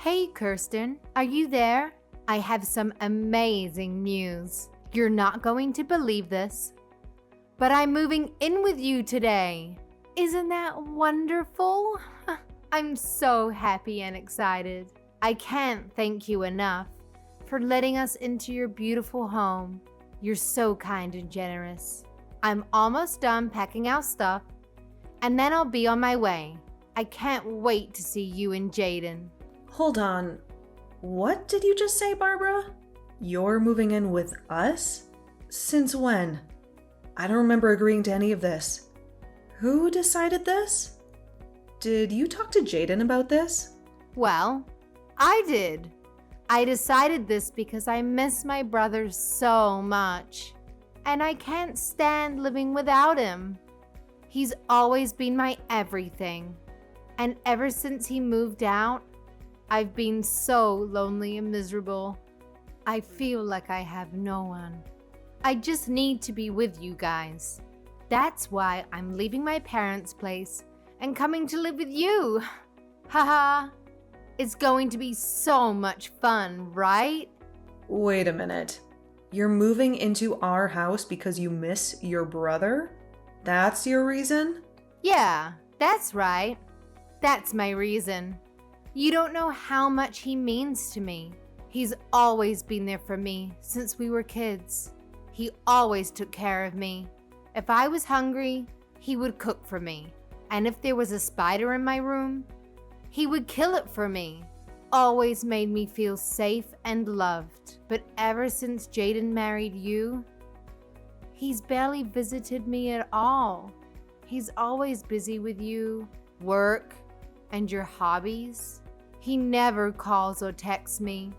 Hey Kirsten, are you there? I have some amazing news. You're not going to believe this, but I'm moving in with you today. Isn't that wonderful? I'm so happy and excited. I can't thank you enough for letting us into your beautiful home. You're so kind and generous. I'm almost done packing our stuff, and then I'll be on my way. I can't wait to see you and Jaden. Hold on. What did you just say, Barbara? You're moving in with us? Since when? I don't remember agreeing to any of this. Who decided this? Did you talk to Jaden about this? Well, I did. I decided this because I miss my brother so much, and I can't stand living without him. He's always been my everything, and ever since he moved out, I've been so lonely and miserable. I feel like I have no one. I just need to be with you guys. That's why I'm leaving my parents' place and coming to live with you. Haha. It's going to be so much fun, right? Wait a minute. You're moving into our house because you miss your brother? That's your reason? Yeah, that's right. That's my reason. You don't know how much he means to me. He's always been there for me since we were kids. He always took care of me. If I was hungry, he would cook for me. And if there was a spider in my room, he would kill it for me. Always made me feel safe and loved. But ever since Jaden married you, he's barely visited me at all. He's always busy with you, work, and your hobbies. He never calls or texts me.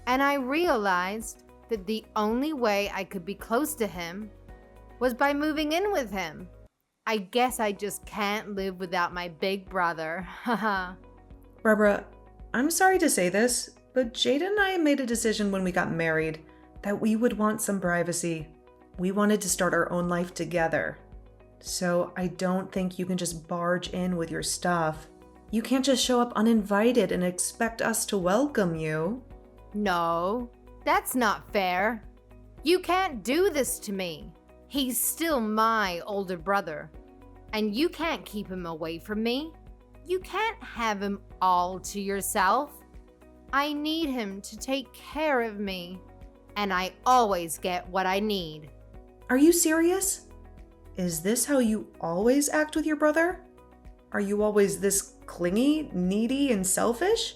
And I realized that the only way I could be close to him was by moving in with him. I guess I just can't live without my big brother. Haha. Barbara, I'm sorry to say this, but Jaden and I made a decision when we got married that we would want some privacy. We wanted to start our own life together. So I don't think you can just barge in with your stuff. You can't just show up uninvited and expect us to welcome you. No, that's not fair. You can't do this to me. He's still my older brother, and you can't keep him away from me. You can't have him all to yourself. I need him to take care of me, and I always get what I need. Are you serious? Is this how you always act with your brother? Are you always this clingy, needy, and selfish?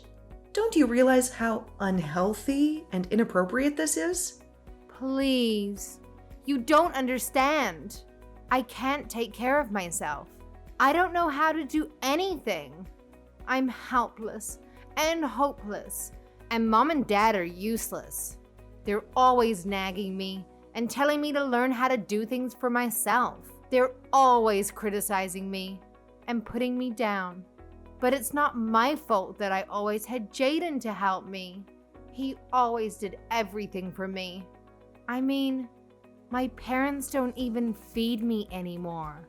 Don't you realize how unhealthy and inappropriate this is? Please, you don't understand. I can't take care of myself. I don't know how to do anything. I'm helpless and hopeless, and Mom and Dad are useless. They're always nagging me and telling me to learn how to do things for myself. They're always criticizing me and putting me down. But it's not my fault that I always had Jaden to help me. He always did everything for me. I mean, my parents don't even feed me anymore.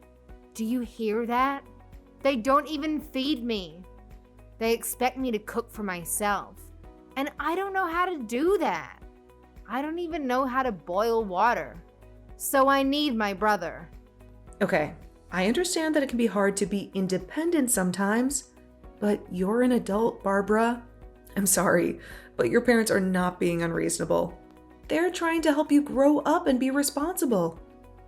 Do you hear that? They don't even feed me. They expect me to cook for myself. And I don't know how to do that. I don't even know how to boil water. So I need my brother. Okay, I understand that it can be hard to be independent sometimes, but you're an adult, Barbara. I'm sorry, but your parents are not being unreasonable. They're trying to help you grow up and be responsible.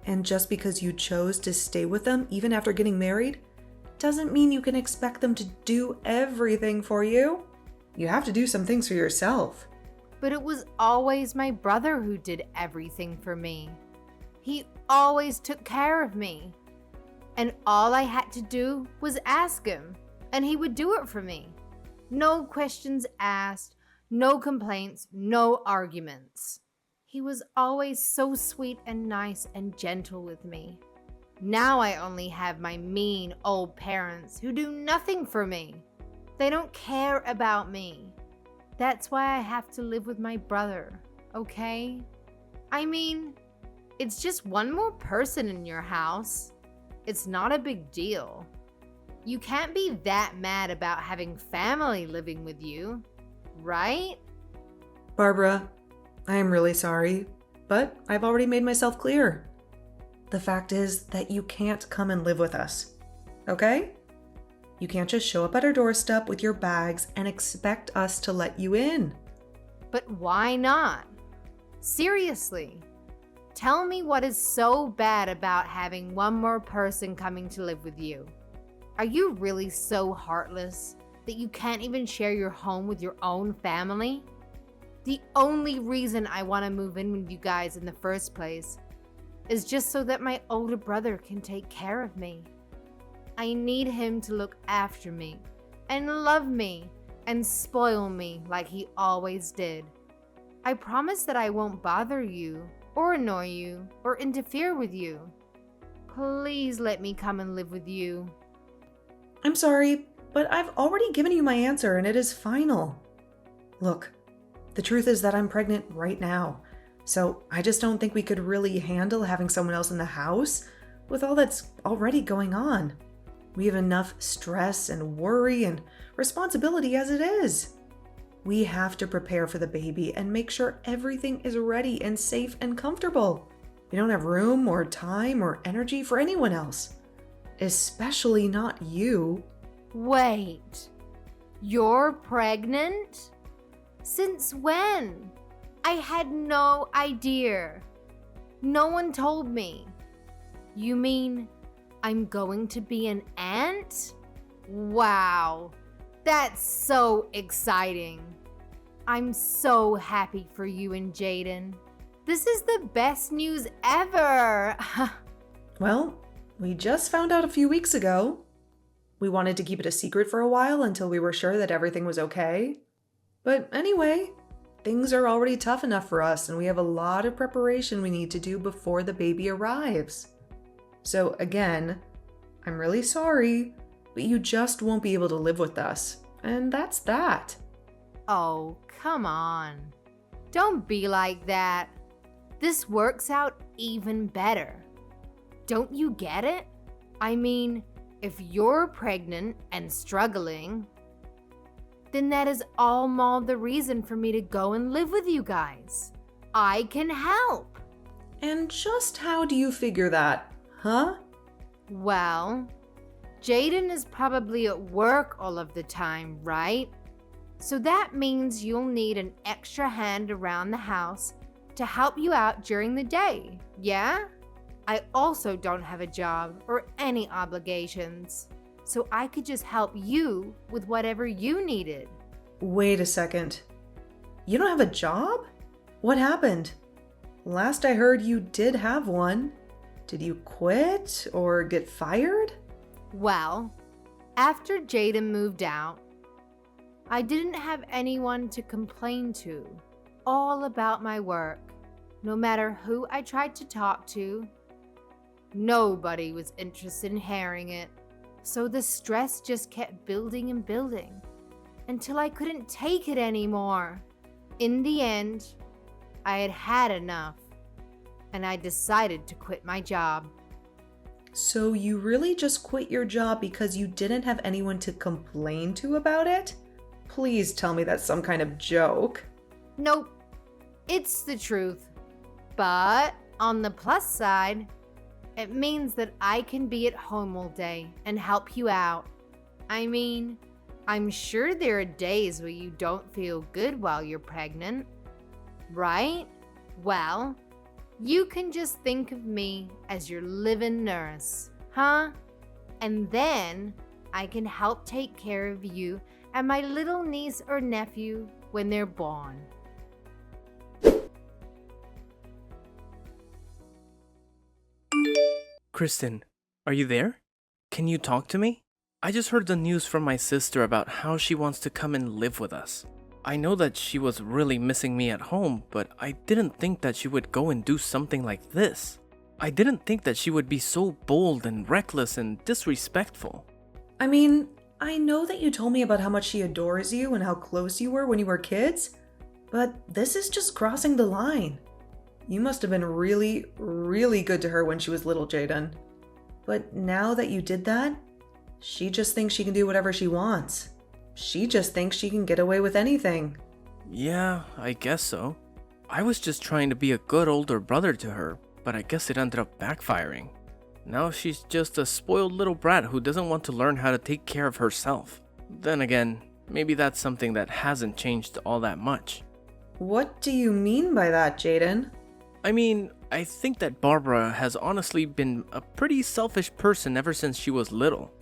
And just because you chose to stay with them even after getting married, doesn't mean you can expect them to do everything for you. You have to do some things for yourself. But it was always my brother who did everything for me. He always took care of me. And all I had to do was ask him, and he would do it for me. No questions asked, no complaints, no arguments. He was always so sweet and nice and gentle with me. Now I only have my mean old parents who do nothing for me. They don't care about me. That's why I have to live with my brother, okay? I mean, it's just one more person in your house. It's not a big deal. You can't be that mad about having family living with you. right? Barbara, I am really sorry, but I've already made myself clear. The fact is that you can't come and live with us, okay? You can't just show up at our doorstep with your bags and expect us to let you in. But why not? Seriously, tell me what is so bad about having one more person coming to live with you. Are you really so heartless that you can't even share your home with your own family? The only reason I want to move in with you guys in the first place is just so that my older brother can take care of me. I need him to look after me and love me and spoil me like he always did. I promise that I won't bother you or annoy you or interfere with you. Please let me come and live with you. I'm sorry, but I've already given you my answer and it is final. Look, the truth is that I'm pregnant right now, so I just don't think we could really handle having someone else in the house with all that's already going on. We have enough stress and worry and responsibility as it is. We have to prepare for the baby and make sure everything is ready and safe and comfortable. We don't have room or time or energy for anyone else, especially not you. Wait, you're pregnant? Since when? I had no idea. No one told me. You mean I'm going to be an aunt? Wow, that's so exciting. I'm so happy for you and Jaden. This is the best news ever. Well, we just found out a few weeks ago. We wanted to keep it a secret for a while until we were sure that everything was okay. But anyway, things are already tough enough for us and we have a lot of preparation we need to do before the baby arrives. So again, I'm really sorry, but you just won't be able to live with us. And that's that. Oh, come on. Don't be like that. This works out even better. Don't you get it? I mean, if you're pregnant and struggling, then that is all the reason for me to go and live with you guys. I can help. And just how do you figure that, huh? Well, Jaden is probably at work all of the time, right? So that means you'll need an extra hand around the house to help you out during the day, yeah? I also don't have a job or any obligations, so I could just help you with whatever you needed. Wait a second. You don't have a job? What happened? Last I heard you did have one. Did you quit or get fired? Well, after Jaden moved out, I didn't have anyone to complain to all about my work. No matter who I tried to talk to, nobody was interested in hearing it. So the stress just kept building and building until I couldn't take it anymore. In the end, I had had enough and I decided to quit my job. So you really just quit your job because you didn't have anyone to complain to about it? Please tell me that's some kind of joke. Nope, it's the truth. But on the plus side, it means that I can be at home all day and help you out. I mean, I'm sure there are days where you don't feel good while you're pregnant, right? Well, you can just think of me as your live-in nurse, huh? And then I can help take care of you and my little niece or nephew when they're born. Kristen, are you there? Can you talk to me? I just heard the news from my sister about how she wants to come and live with us. I know that she was really missing me at home, but I didn't think that she would go and do something like this. I didn't think that she would be so bold and reckless and disrespectful. I mean, I know that you told me about how much she adores you and how close you were when you were kids, but this is just crossing the line. You must have been really, really good to her when she was little, Jaden. But now that you did that, she just thinks she can do whatever she wants. She just thinks she can get away with anything. Yeah, I guess so. I was just trying to be a good older brother to her, but I guess it ended up backfiring. Now she's just a spoiled little brat who doesn't want to learn how to take care of herself. Then again, maybe that's something that hasn't changed all that much. What do you mean by that, Jaden? I mean, I think that Barbara has honestly been a pretty selfish person ever since she was little.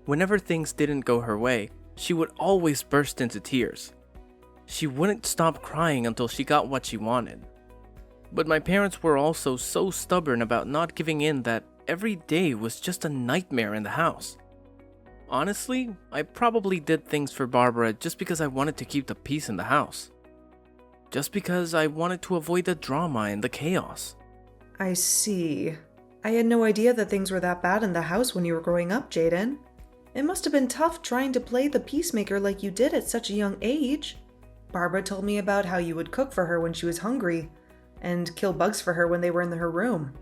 Whenever things didn't go her way, she would always burst into tears. She wouldn't stop crying until she got what she wanted. But my parents were also so stubborn about not giving in that every day was just a nightmare in the house. Honestly, I probably did things for Barbara just because I wanted to keep the peace in the house. Just because I wanted to avoid the drama and the chaos. I see. I had no idea that things were that bad in the house when you were growing up, Jaden. It must have been tough trying to play the peacemaker like you did at such a young age. Barbara told me about how you would cook for her when she was hungry, and kill bugs for her when they were in her room.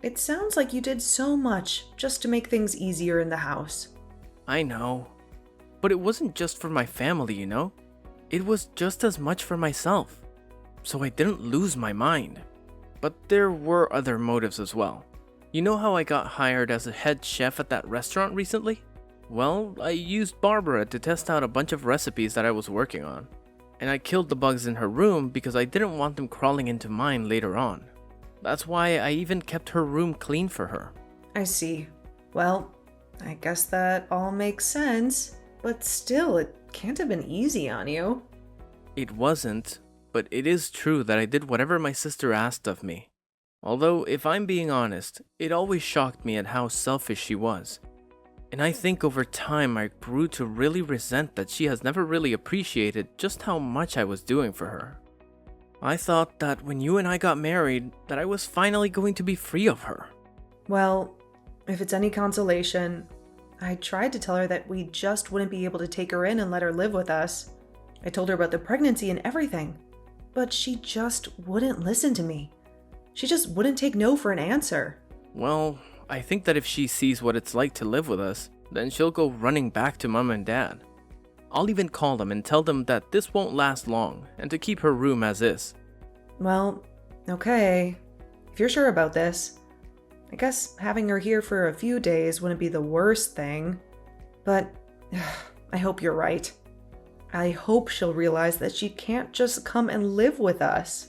It sounds like you did so much just to make things easier in the house. I know. But it wasn't just for my family, you know? It was just as much for myself. So I didn't lose my mind. But there were other motives as well. You know how I got hired as a head chef at that restaurant recently? Well, I used Barbara to test out a bunch of recipes that I was working on. And I killed the bugs in her room because I didn't want them crawling into mine later on. That's why I even kept her room clean for her. I see. Well, I guess that all makes sense. But still, it can't have been easy on you. It wasn't, but it is true that I did whatever my sister asked of me. Although, if I'm being honest, it always shocked me at how selfish she was. And I think over time I grew to really resent that she has never really appreciated just how much I was doing for her. I thought that when you and I got married, that I was finally going to be free of her. Well, if it's any consolation, I tried to tell her that we just wouldn't be able to take her in and let her live with us. I told her about the pregnancy and everything, but she just wouldn't listen to me. She just wouldn't take no for an answer. Well, I think that if she sees what it's like to live with us, then she'll go running back to Mom and Dad. I'll even call them and tell them that this won't last long and to keep her room as is. Well, okay. If you're sure about this, I guess having her here for a few days wouldn't be the worst thing. But I hope you're right. I hope she'll realize that she can't just come and live with us.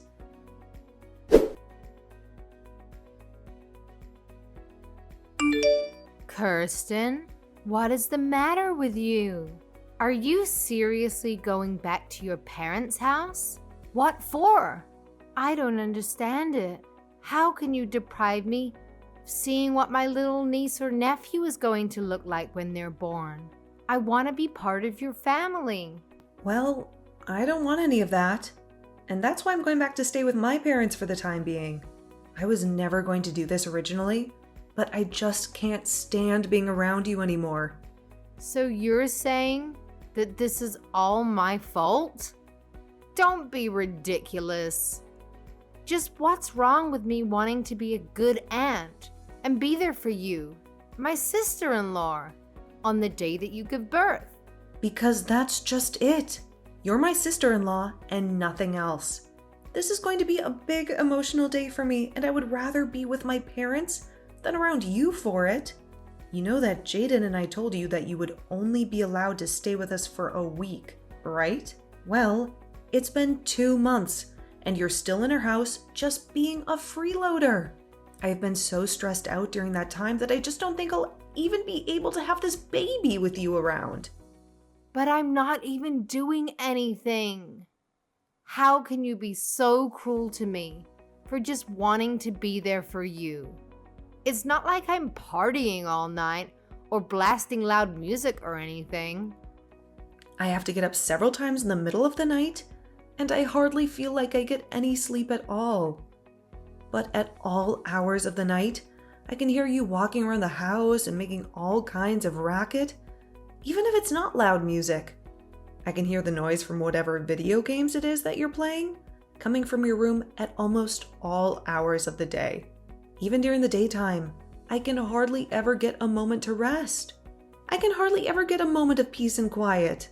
Kirsten, what is the matter with you? Are you seriously going back to your parents' house? What for? I don't understand it. How can you deprive me of seeing what my little niece or nephew is going to look like when they're born? I want to be part of your family. Well, I don't want any of that. And that's why I'm going back to stay with my parents for the time being. I was never going to do this originally, but I just can't stand being around you anymore. So you're saying that this is all my fault? Don't be ridiculous. Just what's wrong with me wanting to be a good aunt and be there for you, my sister-in-law, on the day that you give birth? Because that's just it. You're my sister-in-law and nothing else. This is going to be a big emotional day for me, and I would rather be with my parents than around you for it. You know that Jaden and I told you that you would only be allowed to stay with us for a week, right? Well, it's been 2 months, and you're still in our house just being a freeloader. I have been so stressed out during that time that I just don't think I'll even be able to have this baby with you around. But I'm not even doing anything. How can you be so cruel to me for just wanting to be there for you? It's not like I'm partying all night or blasting loud music or anything. I have to get up several times in the middle of the night, and I hardly feel like I get any sleep at all. But at all hours of the night, I can hear you walking around the house and making all kinds of racket, even if it's not loud music. I can hear the noise from whatever video games it is that you're playing, coming from your room at almost all hours of the day. Even during the daytime, I can hardly ever get a moment to rest. I can hardly ever get a moment of peace and quiet.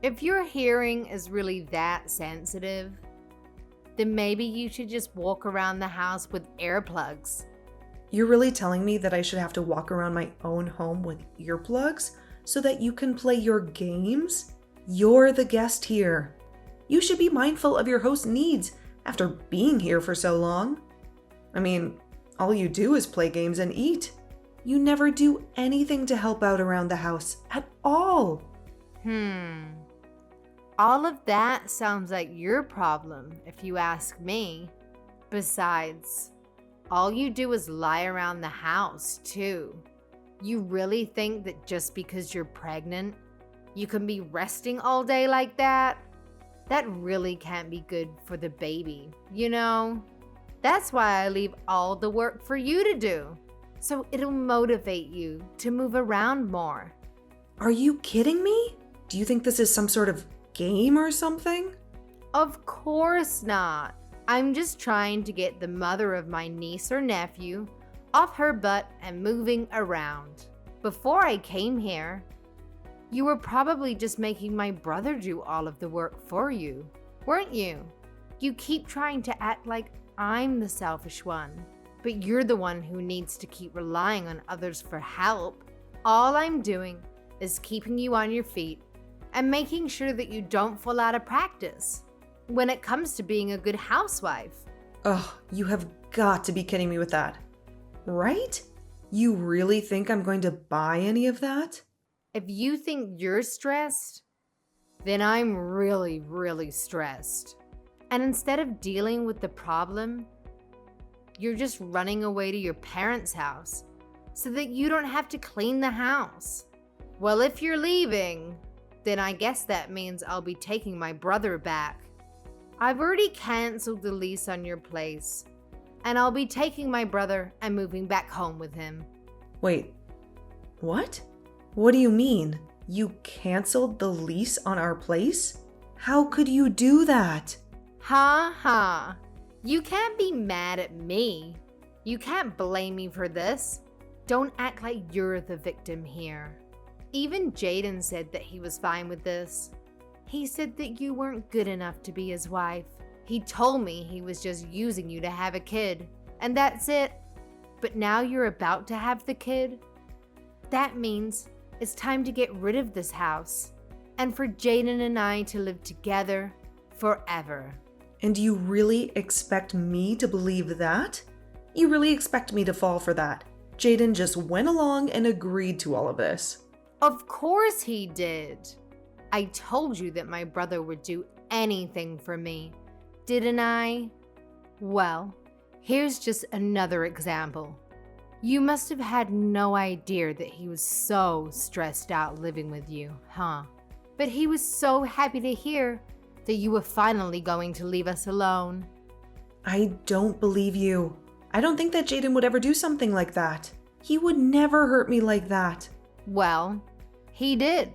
If your hearing is really that sensitive, then maybe you should just walk around the house with earplugs. You're really telling me that I should have to walk around my own home with earplugs so that you can play your games? You're the guest here. You should be mindful of your host's needs after being here for so long. I mean, all you do is play games and eat. You never do anything to help out around the house at all. All of that sounds like your problem, if you ask me. Besides, all you do is lie around the house, too. You really think that just because you're pregnant, you can be resting all day like that? That really can't be good for the baby, you know? That's why I leave all the work for you to do, so it'll motivate you to move around more. Are you kidding me? Do you think this is some sort of game or something? Of course not. I'm just trying to get the mother of my niece or nephew off her butt and moving around. Before I came here, you were probably just making my brother do all of the work for you, weren't you? You keep trying to act like I'm the selfish one, but you're the one who needs to keep relying on others for help. All I'm doing is keeping you on your feet and making sure that you don't fall out of practice when it comes to being a good housewife. Ugh, you have got to be kidding me with that. Right? You really think I'm going to buy any of that? If you think you're stressed, then I'm really, really stressed. And instead of dealing with the problem, you're just running away to your parents' house so that you don't have to clean the house. Well, if you're leaving, then I guess that means I'll be taking my brother back. I've already canceled the lease on your place, and I'll be taking my brother and moving back home with him. Wait, what? What do you mean? You canceled the lease on our place? How could you do that? Ha ha. You can't be mad at me. You can't blame me for this. Don't act like you're the victim here. Even Jaden said that he was fine with this. He said that you weren't good enough to be his wife. He told me he was just using you to have a kid, and that's it. But now you're about to have the kid? That means it's time to get rid of this house, and for Jaden and I to live together forever. And you really expect me to believe that? You really expect me to fall for that? Jaden just went along and agreed to all of this. Of course he did. I told you that my brother would do anything for me, didn't I? Well, here's just another example. You must have had no idea that he was so stressed out living with you, huh? But he was so happy to hear that you were finally going to leave us alone. I don't believe you. I don't think that Jaden would ever do something like that. He would never hurt me like that. Well, he did.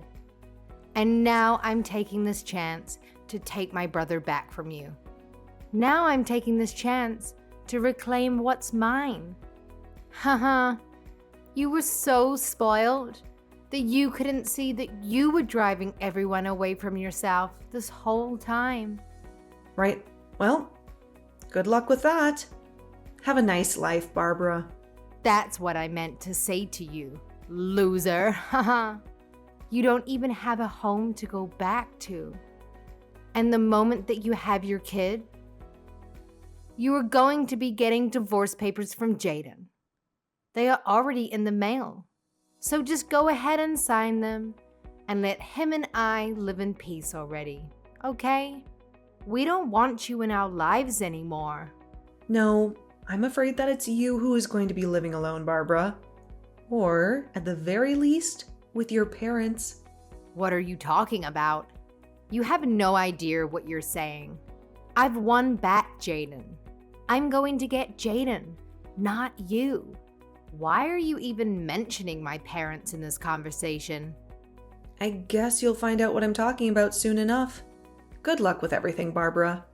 And now I'm taking this chance to take my brother back from you. Now I'm taking this chance to reclaim what's mine. Haha, you were so spoiled that you couldn't see that you were driving everyone away from yourself this whole time. Right. Well, good luck with that. Have a nice life, Barbara. That's what I meant to say to you, loser. Haha. You don't even have a home to go back to. And the moment that you have your kid, you are going to be getting divorce papers from Jaden. They are already in the mail. So just go ahead and sign them and let him and I live in peace already, okay? We don't want you in our lives anymore. No, I'm afraid that it's you who is going to be living alone, Barbara. Or, at the very least, with your parents. What are you talking about? You have no idea what you're saying. I've won back Jaden. I'm going to get Jaden, not you. Why are you even mentioning my parents in this conversation? I guess you'll find out what I'm talking about soon enough. Good luck with everything, Barbara.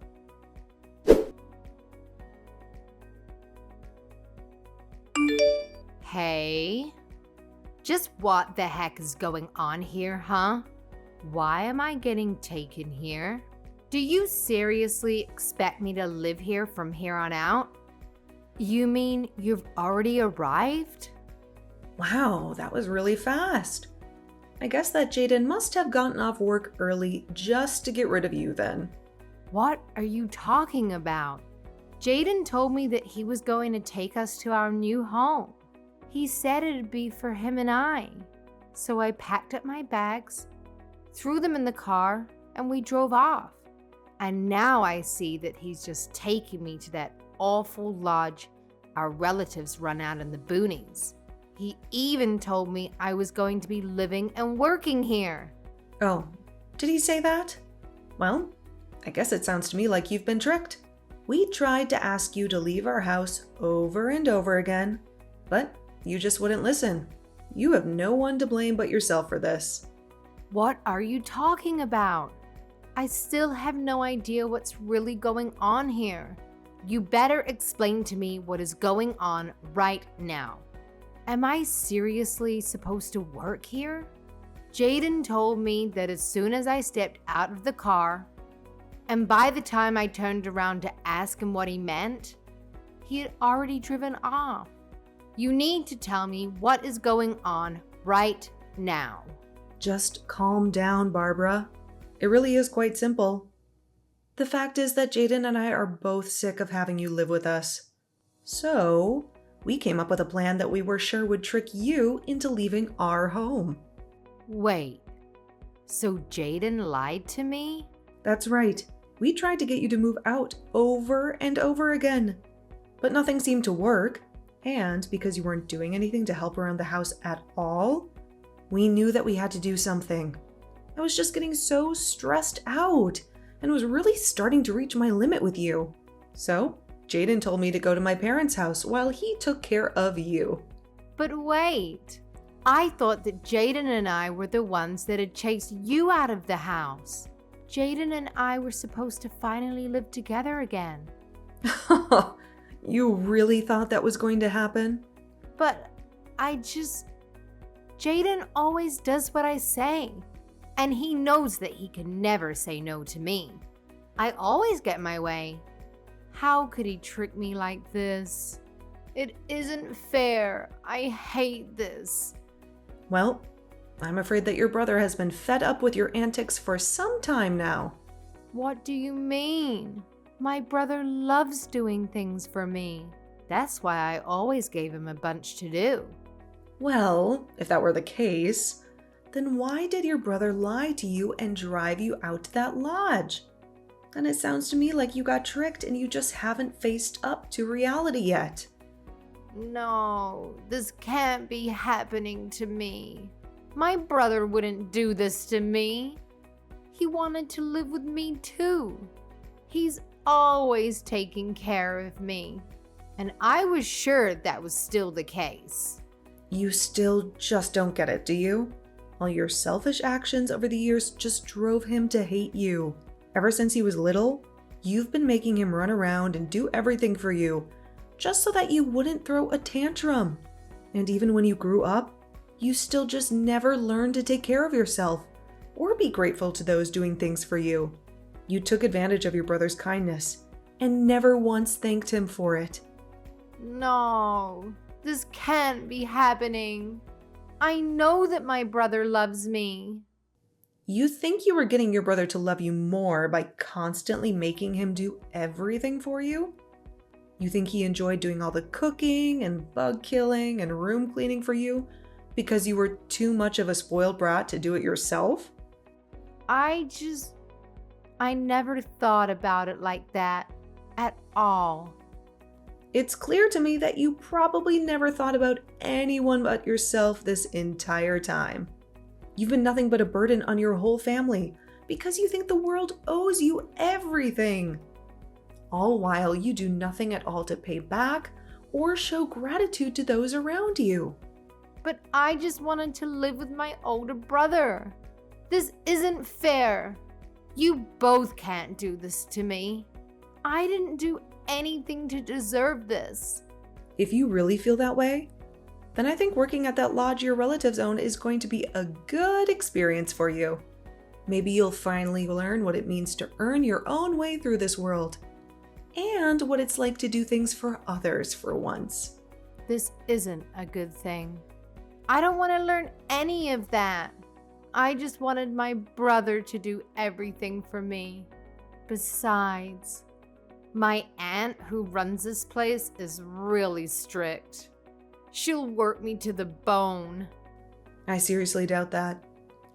Hey, just what the heck is going on here, huh? Why am I getting taken here? Do you seriously expect me to live here from here on out? You mean you've already arrived? Wow, that was really fast. I guess that Jaden must have gotten off work early just to get rid of you then. What are you talking about? Jaden told me that he was going to take us to our new home. He said it'd be for him and I. So I packed up my bags, threw them in the car, and we drove off. And now I see that he's just taking me to that awful lodge our relatives run out in the boonies. He even told me I was going to be living and working here. Oh, did he say that? Well, I guess it sounds to me like you've been tricked. We tried to ask you to leave our house over and over again, but you just wouldn't listen. You have no one to blame but yourself for this. What are you talking about? I still have no idea what's really going on here. You better explain to me what is going on right now. Am I seriously supposed to work here? Jaden told me that as soon as I stepped out of the car, and by the time I turned around to ask him what he meant, he had already driven off. You need to tell me what is going on right now. Just calm down, Barbara. It really is quite simple. The fact is that Jaden and I are both sick of having you live with us. So, we came up with a plan that we were sure would trick you into leaving our home. Wait, so Jaden lied to me? That's right. We tried to get you to move out over and over again. But nothing seemed to work. And because you weren't doing anything to help around the house at all, we knew that we had to do something. I was just getting so stressed out and was really starting to reach my limit with you. So, Jaden told me to go to my parents' house while he took care of you. But wait, I thought that Jaden and I were the ones that had chased you out of the house. Jaden and I were supposed to finally live together again. You really thought that was going to happen? But Jaden always does what I say. And he knows that he can never say no to me. I always get my way. How could he trick me like this? It isn't fair. I hate this. Well, I'm afraid that your brother has been fed up with your antics for some time now. What do you mean? My brother loves doing things for me. That's why I always gave him a bunch to do. Well, if that were the case, then why did your brother lie to you and drive you out to that lodge? And it sounds to me like you got tricked and you just haven't faced up to reality yet. No, this can't be happening to me. My brother wouldn't do this to me. He wanted to live with me too. He's always taking care of me. And I was sure that was still the case. You still just don't get it, do you? All your selfish actions over the years just drove him to hate you. Ever since he was little, you've been making him run around and do everything for you, just so that you wouldn't throw a tantrum. And even when you grew up, you still just never learned to take care of yourself or be grateful to those doing things for you. You took advantage of your brother's kindness and never once thanked him for it. No, this can't be happening. I know that my brother loves me. You think you were getting your brother to love you more by constantly making him do everything for you? You think he enjoyed doing all the cooking and bug killing and room cleaning for you because you were too much of a spoiled brat to do it yourself? I never thought about it like that at all. It's clear to me that you probably never thought about anyone but yourself this entire time. You've been nothing but a burden on your whole family because you think the world owes you everything. All while you do nothing at all to pay back or show gratitude to those around you. But I just wanted to live with my older brother. This isn't fair. You both can't do this to me. I didn't do anything to deserve this. If you really feel that way, then I think working at that lodge your relatives own is going to be a good experience for you. Maybe you'll finally learn what it means to earn your own way through this world, and what it's like to do things for others for once. This isn't a good thing. I don't want to learn any of that. I just wanted my brother to do everything for me. Besides, my aunt who runs this place is really strict. She'll work me to the bone. I seriously doubt that.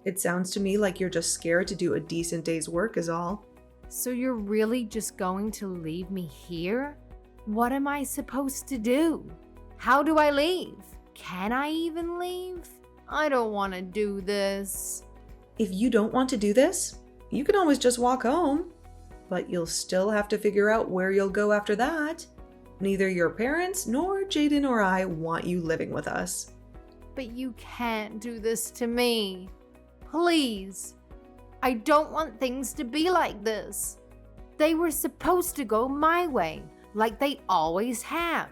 It sounds to me like you're just scared to do a decent day's work is all. So you're really just going to leave me here? What am I supposed to do? How do I leave? Can I even leave? I don't want to do this. If you don't want to do this, you can always just walk home. But you'll still have to figure out where you'll go after that. Neither your parents nor Jaden or I want you living with us. But you can't do this to me. Please. I don't want things to be like this. They were supposed to go my way, like they always have.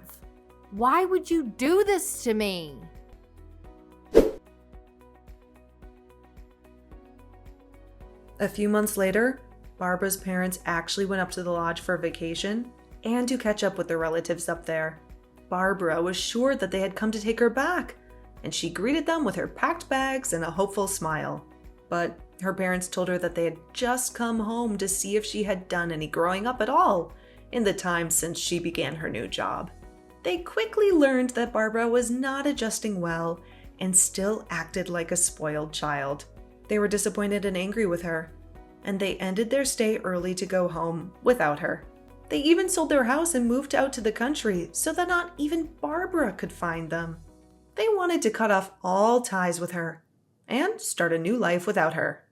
Why would you do this to me? A few months later, Barbara's parents actually went up to the lodge for a vacation and to catch up with their relatives up there. Barbara was sure that they had come to take her back, and she greeted them with her packed bags and a hopeful smile. But her parents told her that they had just come home to see if she had done any growing up at all in the time since she began her new job. They quickly learned that Barbara was not adjusting well and still acted like a spoiled child. They were disappointed and angry with her, and they ended their stay early to go home without her. They even sold their house and moved out to the country so that not even Barbara could find them. They wanted to cut off all ties with her and start a new life without her.